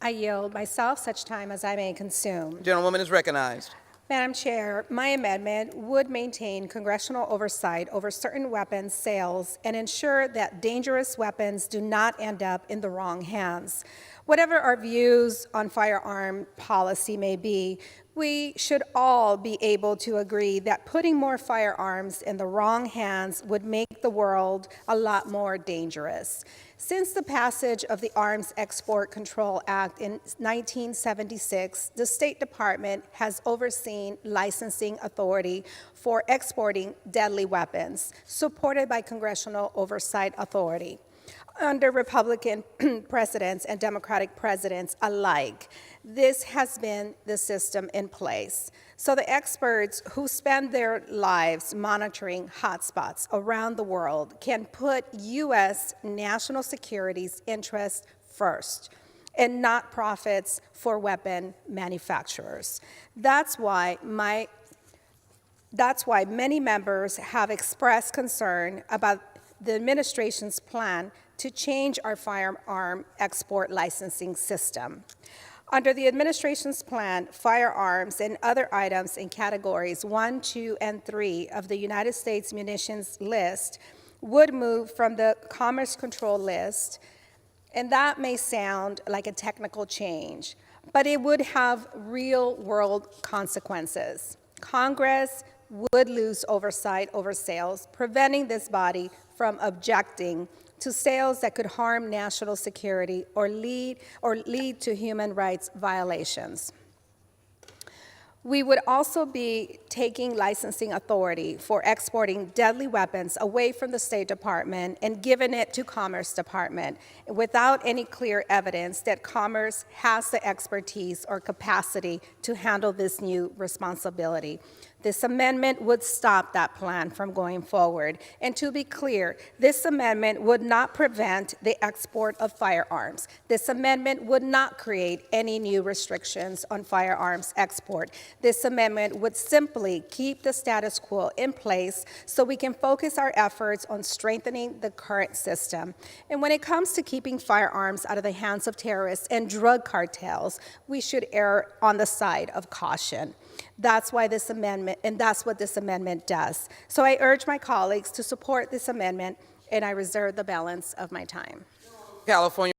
I yield myself such time as I may consume. Gentlewoman is recognized. Madam Chair, my amendment would maintain congressional oversight over certain weapons sales and ensure that dangerous weapons do not end up in the wrong hands. Whatever our views on firearm policy may be, we should all be able to agree that putting more firearms in the wrong hands would make the world a lot more dangerous. Since the passage of the Arms Export Control Act in 1976, the State Department has overseen licensing authority for exporting deadly weapons, supported by Congressional Oversight Authority. Under Republican presidents and Democratic presidents alike, this has been the system in place. So the experts who spend their lives monitoring hotspots around the world can put U.S. national security's interests first and not profits for weapon manufacturers. That's why many members have expressed concern about the administration's plan to change our firearm export licensing system. Under the administration's plan, firearms and other items in categories 1, 2, and 3 of the United States munitions list would move from the Commerce Control list, and that may sound like a technical change, but it would have real-world consequences. Congress would lose oversight over sales, preventing this body from objecting to sales that could harm national security or lead to human rights violations. We would also be taking licensing authority for exporting deadly weapons away from the State Department and giving it to Commerce Department without any clear evidence that Commerce has the expertise or capacity to handle this new responsibility. This amendment would stop that plan from going forward. And to be clear, this amendment would not prevent the export of firearms. This amendment would not create any new restrictions on firearms export. This amendment would simply keep the status quo in place so we can focus our efforts on strengthening the current system. And when it comes to keeping firearms out of the hands of terrorists and drug cartels, we should err on the side of caution. That's why this amendment, and that's what this amendment does. So I urge my colleagues to support this amendment, and I reserve the balance of my time. California.